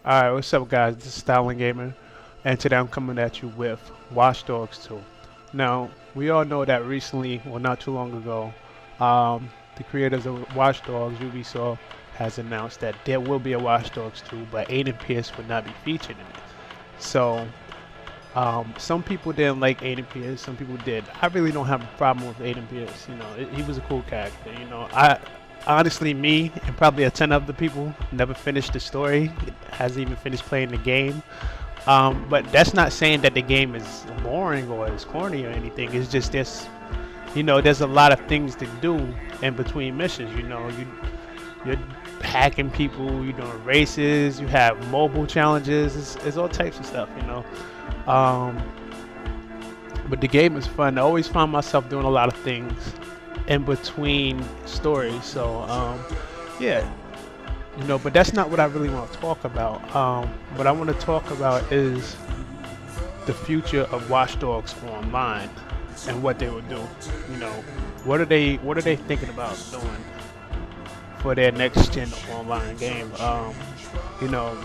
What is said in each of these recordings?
Alright, what's up guys? This is Styling Gamer, and today I'm coming at you with Watch Dogs 2. Now, we all know that recently, well not too long ago, the creators of Watch Dogs, Ubisoft, has announced that there will be a Watch Dogs 2, but Aiden Pierce would not be featured in it. So, some people didn't like Aiden Pierce, some people did. I really don't have a problem with Aiden Pierce, he was a cool character, honestly, me and probably a ton of other people never finished the story, hasn't even finished playing the game. But that's not saying that the game is boring or is corny or anything. It's just this, there's a lot of things to do in between missions. You're hacking people, you're doing races, you have mobile challenges, it's all types of stuff. Um, but the game is fun. I always find myself doing a lot of things in between stories. So yeah, but that's not what I really want to talk about. What I want to talk about is the future of Watch Dogs Online and what they will do. What are they thinking about doing for their next gen online game? You know,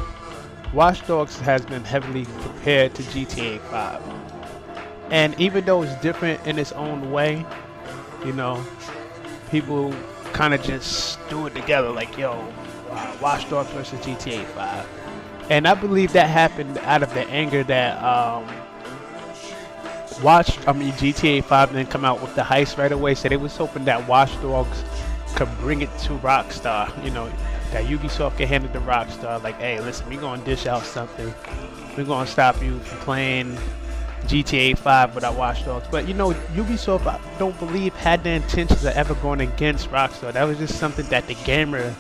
Watch Dogs has been heavily compared to GTA 5, and even though it's different in its own way, you know, people kind of just threw it together like, yo, Watch Dogs versus GTA 5. And I believe that happened out of the anger that GTA 5 didn't come out with the heist right away, so they was hoping that Watch Dogs could bring it to Rockstar, that Ubisoft could hand it to Rockstar, like, hey, listen, we gonna dish out something. We're gonna stop you from playing GTA 5 without Watch Dogs. But Ubisoft, I don't believe, had the intentions of ever going against Rockstar. That was just something that the gamer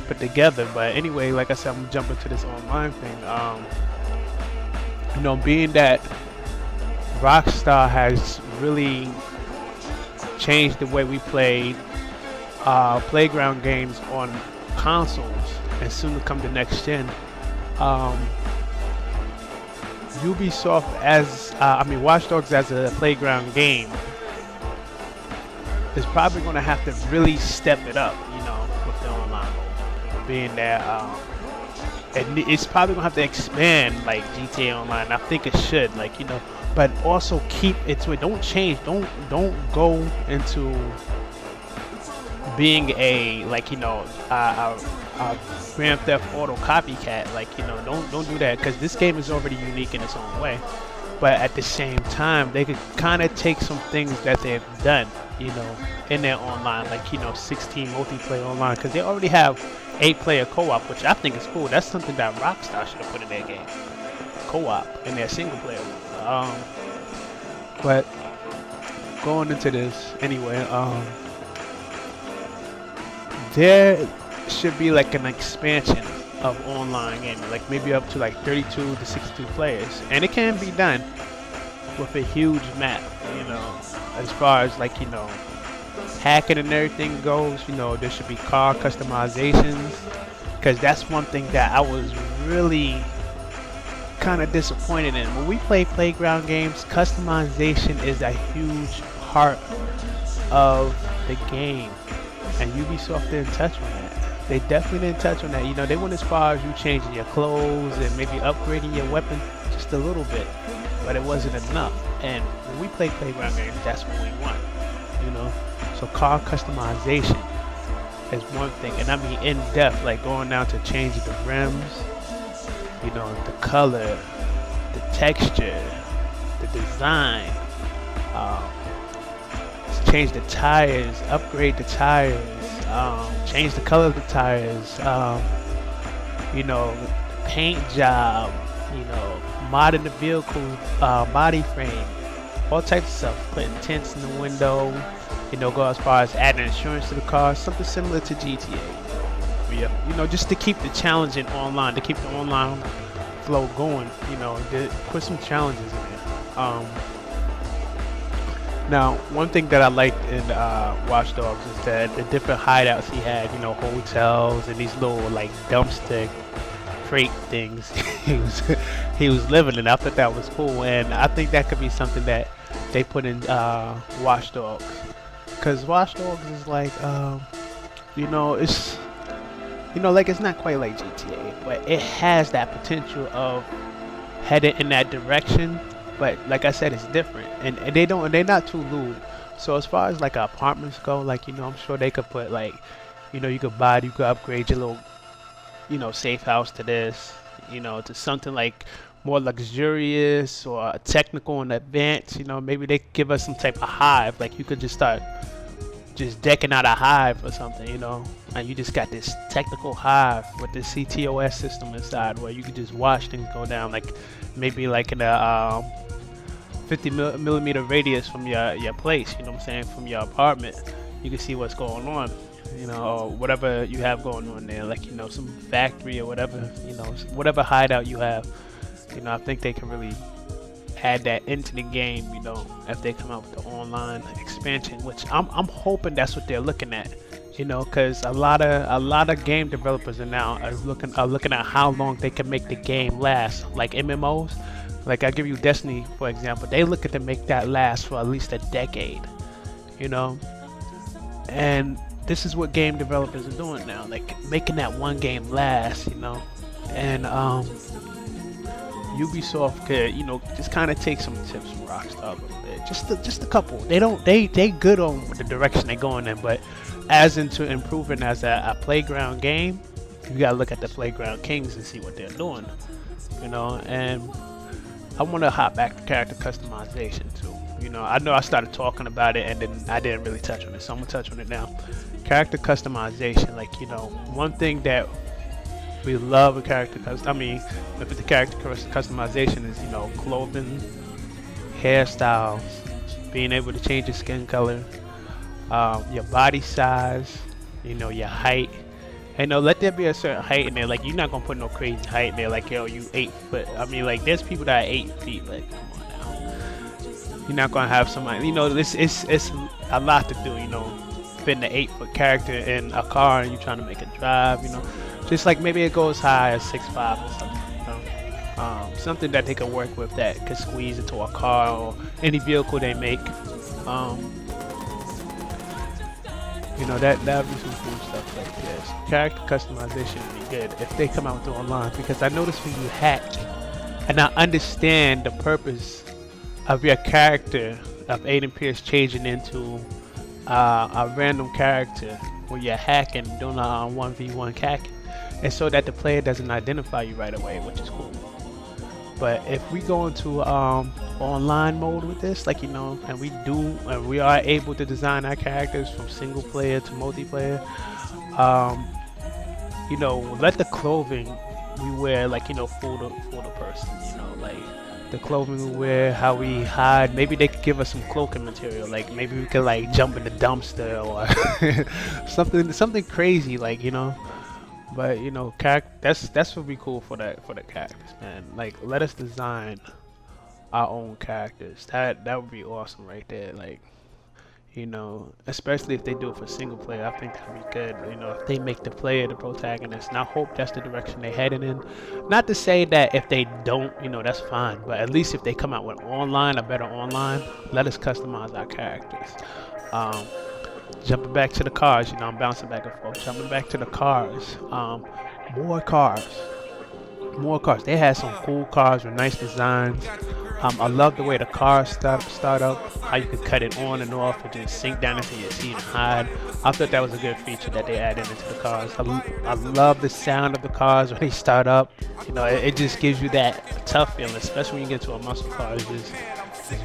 put together. But anyway, like I said, I'm jumping to this online thing. Being that Rockstar has really changed the way we play playground games on consoles, and soon to come the next gen. Ubisoft Watch Dogs as a playground game is probably going to have to really step it up, with the online mode. Being that, and it's probably going to have to expand like GTA Online. I think it should, but also keep it to it. Don't change. Don't go into being a Grand Theft Auto copycat. Don't do that, because this game is already unique in its own way. But at the same time, they could kind of take some things that they've done, in their online, 16 multiplayer online, because they already have 8-player co-op, which I think is cool. That's something that Rockstar should have put in their game, co-op in their single player. But going into this anyway, there should be an expansion of online gaming, maybe up to 32 to 62 players, and it can be done with a huge map, as far as hacking and everything goes. There should be car customizations, because that's one thing that I was really kind of disappointed in. When we play playground games, customization is a huge part of the game, and Ubisoft didn't touch on that. They definitely didn't touch on that. They went as far as you changing your clothes and maybe upgrading your weapon just a little bit, but it wasn't enough. And when we play playground games, that's what we want, So car customization is one thing, and I mean in depth, going down to changing the rims, the color, the texture, the design, change the tires, upgrade the tires, change the color of the tires, paint job, modding the vehicle, body frame, all types of stuff, putting tints in the window, go as far as adding insurance to the car, something similar to GTA. Yeah, just to keep the challenge in online, to keep the online flow going, put some challenges in it. Now, one thing that I liked in Watch Dogs is that the different hideouts he had, hotels and these little dumpster crate things he was living in. I thought that was cool, and I think that could be something that they put in Watch Dogs, because Watch Dogs is it's it's not quite like GTA. but it has that potential of headed in that direction. But like I said, it's different, and they're not too lewd. So as far as like apartments go, like I'm sure they could put like, you could upgrade your little, safe house to this, to something like more luxurious or technical and advanced. Maybe they could give us some type of hive, like you could just start just decking out a hive or something, and you just got this technical hive with this CTOS system inside where you could just watch things go down, like maybe like in a 50 millimeter radius from your place, you know what I'm saying, from your apartment. You can see what's going on, or whatever you have going on there, like some factory or whatever, whatever hideout you have. I think they can really add that into the game, if they come out with the online expansion, which I'm hoping that's what they're looking at, because a lot of game developers are looking at how long they can make the game last, like MMOs. Like I give you Destiny for example, they look at to make that last for at least a decade, and this is what game developers are doing now, like making that one game last, and Ubisoft could, just kind of take some tips from Rockstar a little bit, just a couple. They good on the direction they're going in, but as into improving as a playground game, you gotta look at the Playground Kings and see what they're doing, and I want to hop back to character customization too. I know I started talking about it and then I didn't really touch on it, so I'm gonna touch on it now. Character customization, like one thing that we love with with the character customization is clothing, hairstyles, being able to change your skin color, your body size, your height. Let there be a certain height in there. Like you're not gonna put no crazy height in there. Like you 8 foot. Like there's people that are 8 feet. Like come on now. You're not gonna have somebody. This it's a lot to do. Fitting an 8-foot character in a car and you trying to make it drive. Just like maybe it goes high as 6'5" or something. Something that they can work with that could squeeze into a car or any vehicle they make. That'd be some cool stuff like this. Character customization would be good if they come out with it online, because I notice when you hack, and I understand the purpose of your character of Aiden Pierce changing into a random character when you're hacking, doing a 1v1 hacking, and so that the player doesn't identify you right away, which is cool. But if we go into online mode with this, like and we are able to design our characters from single player to multiplayer, let the clothing we wear fool the person, like the clothing we wear, how we hide. Maybe they could give us some cloaking material, like maybe we could like jump in the dumpster or something crazy, like But that's what be cool for the characters, man. Like let us design our own characters. That would be awesome right there. Like especially if they do it for single player, I think that'd be good. If they make the player the protagonist, and I hope that's the direction they're heading in. Not to say that if they don't, that's fine. But at least if they come out with a better online, let us customize our characters. Jumping back to the cars, I'm bouncing back and forth. Jumping back to the cars, more cars. They had some cool cars with nice designs. I love the way the cars start up, how you could cut it on and off and just sink down into your seat and hide. I thought that was a good feature that they added into the cars. I love the sound of the cars when they start up. It just gives you that tough feeling, especially when you get to a muscle car. It's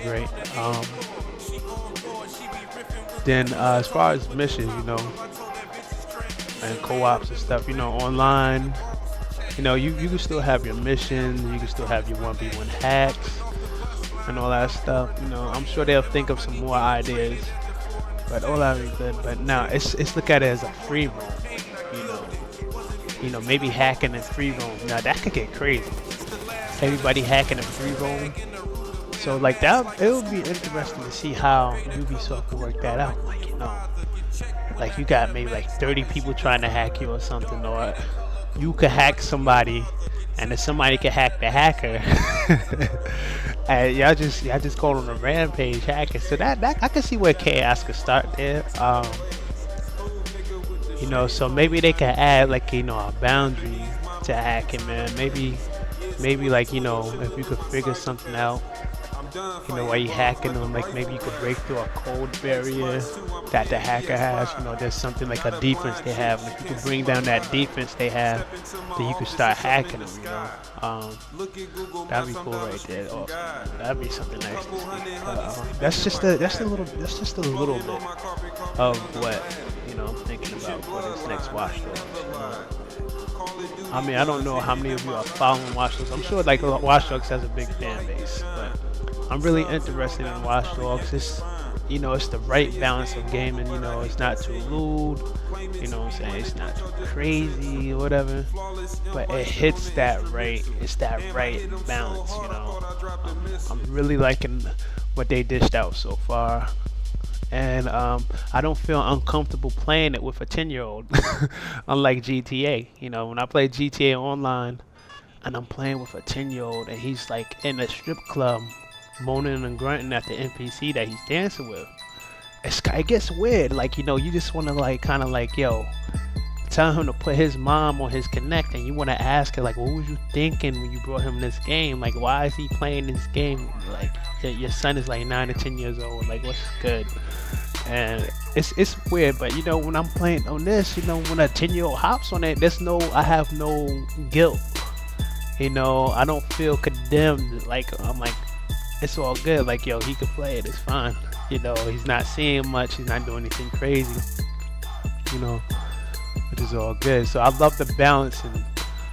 great. Then as far as missions, and co-ops and stuff, online, you can still have your missions, you can still have your 1v1 hacks and all that stuff. I'm sure they'll think of some more ideas, but all that is good. But now it's look at it as a free roam, maybe hacking in free roam. Now that could get crazy. Everybody hacking in free roam. So like that, it would be interesting to see how Ubisoft could work that out. Like you got maybe like 30 people trying to hack you or something, or you could hack somebody, and then somebody could hack the hacker. And y'all just go on a rampage hacking. So that I can see where chaos could start there. So maybe they could add like a boundary to hacking, man. Maybe like, you know, if you could figure something out, you know, while you hacking them, like maybe you could break through a code barrier that the hacker has. You know, there's something like a defense they have, and if you could bring down that defense they have, then you could start hacking them. You know, that'd be cool right there. Awesome. That'd be something nice to see. That's just a little bit of what, you know, I'm thinking about for this next Watch Dogs. You know? I mean, I don't know how many of you are following Watch Dogs. I'm sure like Watch Dogs has a big fan base, but I'm really interested in Watch Dogs. It's, you know, it's the right balance of gaming. You know, it's not too lewd. You know what I'm saying? It's not too crazy or whatever. But it hits that right. It's that right balance. You know, I'm really liking what they dished out so far. And I don't feel uncomfortable playing it with a 10-year-old, unlike GTA. You know, when I play GTA Online and I'm playing with a 10-year-old and he's like in a strip club moaning and grunting at the NPC that he's dancing with, it gets weird. Like, you know, you just want to like kind of like, yo, tell him to put his mom on his Connect, and you want to ask her like, what was you thinking when you brought him this game? Like, why is he playing this game? Like, your son is like 9 or 10 years old. Like, what's good? And it's weird, but you know, when I'm playing on this, you know, when a 10-year-old hops on it, I have no guilt. You know, I don't feel condemned. Like, I'm like, it's all good. Like, yo, he could play it. It's fine. You know, he's not seeing much. He's not doing anything crazy. You know, which is all good. So I love the balance and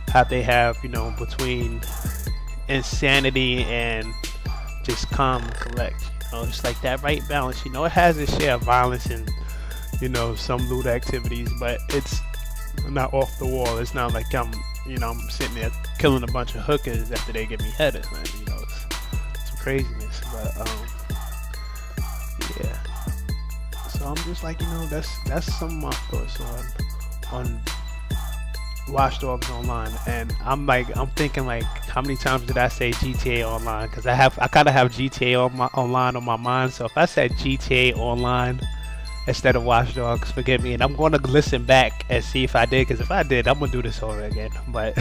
how they have, you know, between insanity and just calm and collect. You know, it's like that right balance. You know, it has its share of violence and, you know, some lewd activities, but it's not off the wall. It's not like I'm sitting there killing a bunch of hookers after they get me headed. Like, you know, it's some craziness. But yeah. So I'm just like, you know, that's some of my thoughts on Watch Dogs Online. And I'm thinking like, how many times did I say GTA Online? Because I kind of have GTA Online on my mind. So if I said GTA Online instead of Watch Dogs, forgive me. And I'm going to listen back and see if I did. Because if I did, I'm going to do this over again. But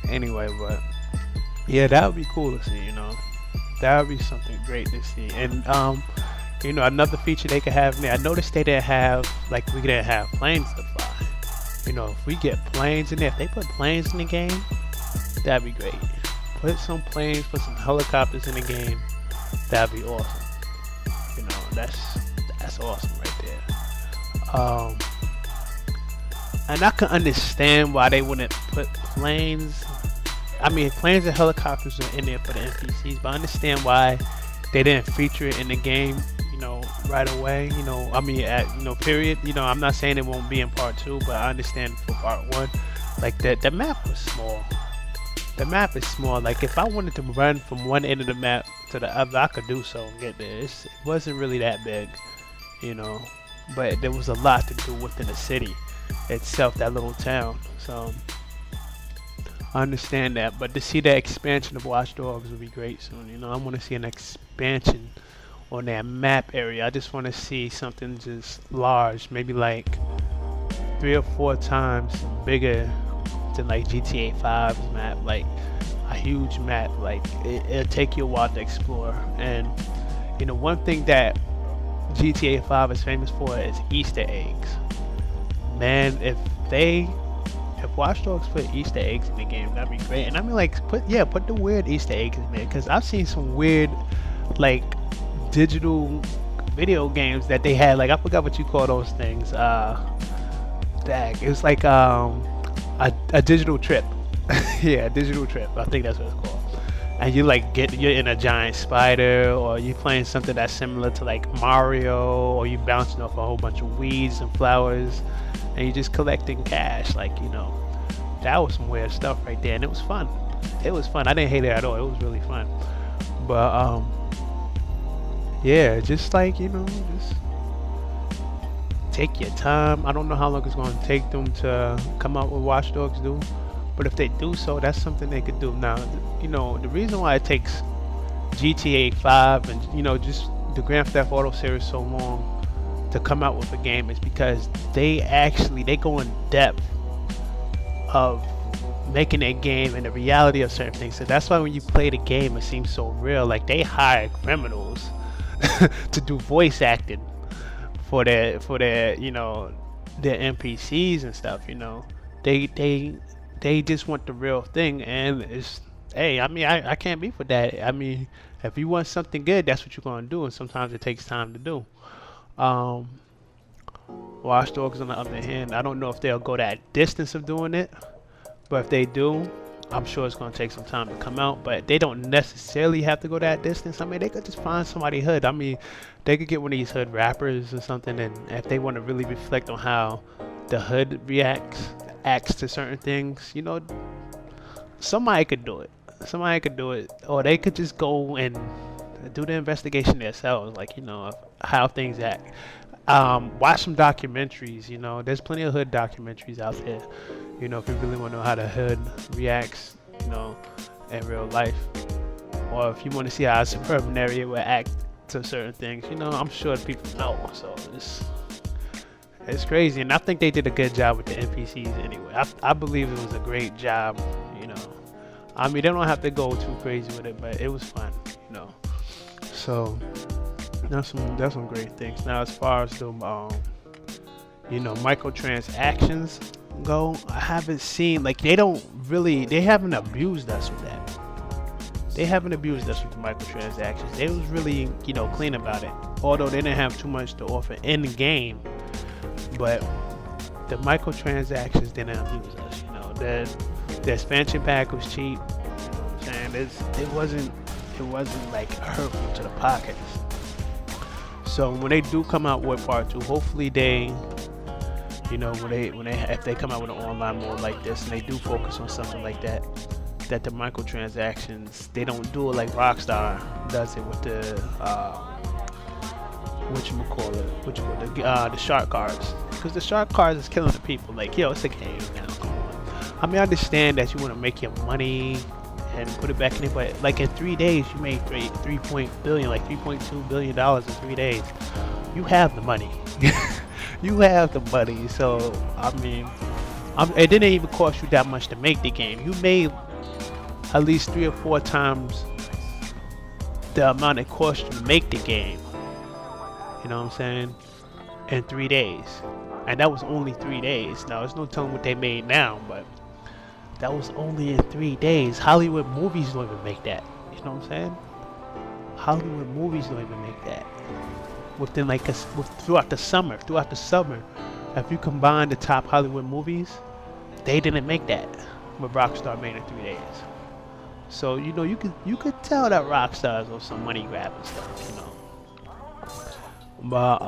anyway, but yeah, that would be cool to see, you know. That would be something great to see. And you know, another feature they could have in there, I noticed they didn't have, like, we didn't have planes to fly. You know, if we get planes in there, if they put planes in the game, that'd be great. Put some planes, put some helicopters in the game, that'd be awesome. You know, that's awesome right there. And I can understand why they wouldn't put planes. I mean, planes and helicopters are in there for the NPCs, but I understand why they didn't feature it in the game, you know, right away. You know, I mean, period. You know, I'm not saying it won't be in part 2, but I understand for part 1, like the map was small. The map is small. Like, if I wanted to run from one end of the map to the other, I could do so and get there. It wasn't really that big, you know, but there was a lot to do within the city itself, that little town. So I understand that, but to see the expansion of Watch Dogs would be great soon. You know, I want to see an expansion on that map area. I just want to see something just large, maybe like 3 or 4 times bigger than like GTA 5's map, like a huge map. Like it'll take you a while to explore. And you know, one thing that GTA 5 is famous for is Easter eggs. Man, if Watch Dogs put Easter eggs in the game, that'd be great. And I mean, like, put the weird Easter eggs in there, because I've seen some weird, like, digital video games that they had. Like, I forgot what you call those things. It was like a digital trip. Yeah, a digital trip. I think that's what it's called. And you're in a giant spider, or you're playing something that's similar to like Mario, or you bouncing off a whole bunch of weeds and flowers, and you're just collecting cash. Like, you know, that was some weird stuff right there, and it was fun. It was fun. I didn't hate it at all. It was really fun. But yeah, just like, you know, just take your time. I don't know how long it's going to take them to come out with Watch Dogs do, but if they do so, that's something they could do. Now, you know, the reason why it takes GTA 5 and, you know, just the Grand Theft Auto series so long to come out with a game is because they go in depth of making a game and the reality of certain things. So that's why when you play the game, it seems so real. Like they hire criminals to do voice acting for their their NPCs and stuff. They just want the real thing, and it's hey. I mean, I can't be for that. I mean, if you want something good, that's what you're gonna do, and sometimes it takes time to do. Um, Watch Dogs, on the other hand, I don't know if they'll go that distance of doing it, but if they do, I'm sure it's going to take some time to come out. But they don't necessarily have to go that distance. I mean, they could just find somebody hood. I mean, they could get one of these hood rappers or something, and if they want to really reflect on how the hood acts to certain things, somebody could do it. Somebody could do it, or they could just go and do the investigation themselves, like of how things act. Watch some documentaries. There's plenty of hood documentaries out there. If you really want to know how the hood reacts, in real life, or if you want to see how a suburban area will act to certain things, I'm sure people know. So it's crazy, and I think they did a good job with the NPCs anyway. I believe it was a great job. I mean, they don't have to go too crazy with it, but it was fun. So that's some great things. Now, as far as the microtransactions go, I haven't seen they haven't abused us with that. They haven't abused us with the microtransactions. They was really clean about it. Although they didn't have too much to offer in the game, but the microtransactions didn't abuse us. The expansion pack was cheap. You know what I'm saying? It wasn't like hurtful to the pockets. So when they do come out with part 2, hopefully they, if they come out with an online mode like this and they do focus on something like that, that the microtransactions, they don't do it like Rockstar does it with the the shark cards, because the shark cards is killing the people. It's a game now. Come on. I mean, I understand that you want to make your money and put it back in it, but in 3 days you made $3.2 billion in 3 days. You have the money. You have the money. So I mean, it didn't even cost you that much to make the game. You made at least 3 or 4 times the amount it cost you to make the game. You know what I'm saying? In 3 days, and that was only 3 days. Now there's no telling what they made now, but that was only in 3 days. Hollywood movies don't even make that. You know what I'm saying? Hollywood movies don't even make that. Within throughout the summer, if you combine the top Hollywood movies, they didn't make that. But Rockstar made it in 3 days. So you could tell that Rockstar's on some money grab and stuff. But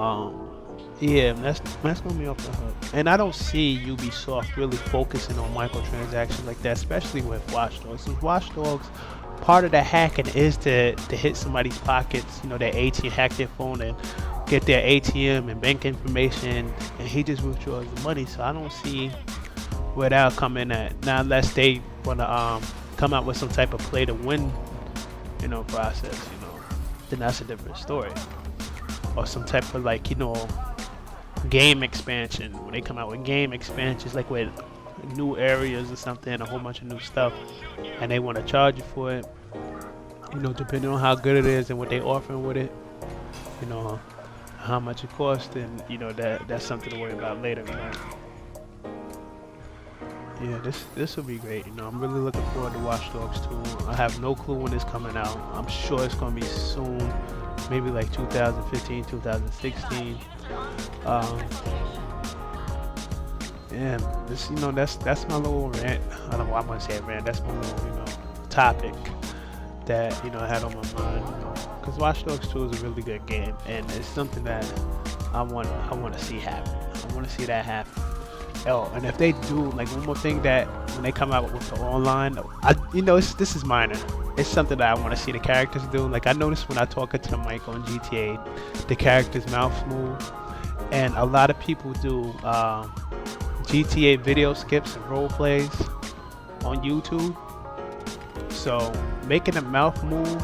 yeah, that's gonna be off the hook. And I don't see Ubisoft really focusing on microtransactions like that, especially with Watch Dogs. Since Watch Dogs, part of the hacking is to hit somebody's pockets, their ATM, hack their phone and get their ATM and bank information, and he just withdraws the money. So I don't see where that'll come in at. Now, unless they wanna come out with some type of play to win, process, then that's a different story. Or some type of game expansion. When they come out with game expansions, like with new areas or something, a whole bunch of new stuff, and they want to charge you for it, depending on how good it is and what they offering with it, how much it costs, and that's something to worry about later. But yeah, this will be great. I'm really looking forward to Watch Dogs 2. I have no clue when it's coming out. I'm sure it's gonna be soon, maybe 2015, 2016. And this, that's my little rant. I don't know why I'm gonna say rant. That's my little, topic that I had on my mind. Because Watch Dogs 2 is a really good game, and it's something that I want to see happen. I want to see that happen. Oh, and if they do, one more thing, that when they come out with the online, this is minor. It's something that I want to see the characters do. I noticed when I talk into the mic on GTA, the characters' mouths move, and a lot of people do GTA video skips and role plays on YouTube. So making a mouth move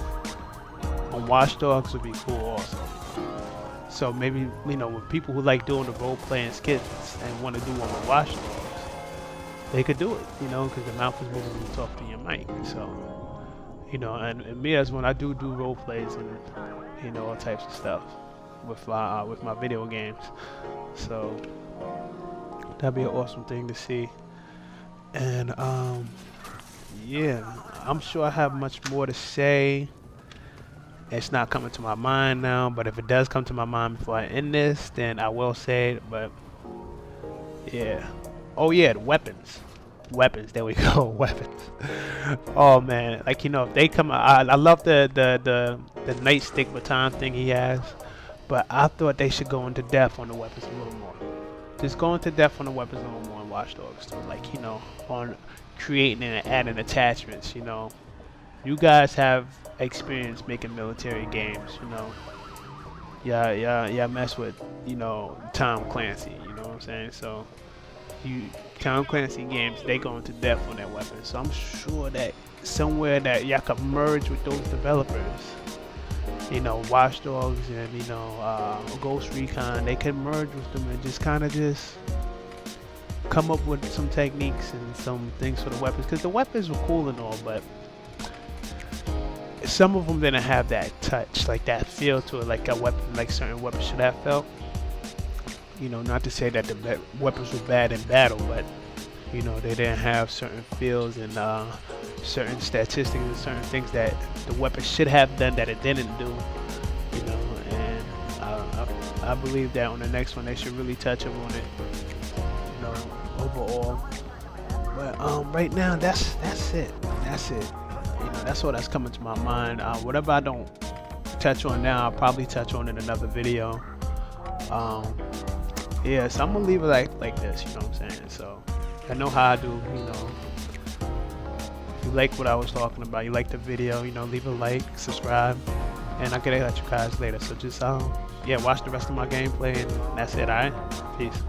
on Watch Dogs would be cool also. So maybe, with people who like doing the role playing skits and want to do one with Watch Dogs, they could do it, because the mouth is moving when you talk to your mic. So, and me as when I do role plays and all types of stuff with my video games. So that'd be an awesome thing to see. And yeah, I'm sure I have much more to say. It's not coming to my mind now, but if it does come to my mind before I end this, then I will say it. But yeah. Oh yeah, the weapons. Weapons, there we go. Weapons. Oh man, like if they come, I love the nightstick baton thing he has, but I thought they should go into depth on the weapons a little more. Just go into depth on the weapons a little more in Watch Dogs 2, like on creating and adding attachments. You guys have experience making military games. Yeah, mess with Tom Clancy. You know what I'm saying? So Tom Clancy games, they go into depth on their weapons. So I'm sure that somewhere that y'all could merge with those developers, Watch Dogs and Ghost Recon, they can merge with them and just kind of just come up with some techniques and some things for the weapons, because the weapons were cool and all, but some of them didn't have that touch, like that feel to it, like a weapon, like certain weapons should have felt. Not to say that the weapons were bad in battle, but they didn't have certain feels and certain statistics and certain things that the weapon should have done that it didn't do. And I believe that on the next one they should really touch up on it. Overall. But right now that's it. That's it. That's all that's coming to my mind. Whatever I don't touch on now, I'll probably touch on in another video. Yeah, so I'm gonna leave it like this, you know what I'm saying? So I know how I do, If you like what I was talking about, you like the video, leave a like, subscribe, and I'll get at you guys later. So just yeah, watch the rest of my gameplay, and that's it. Alright, peace.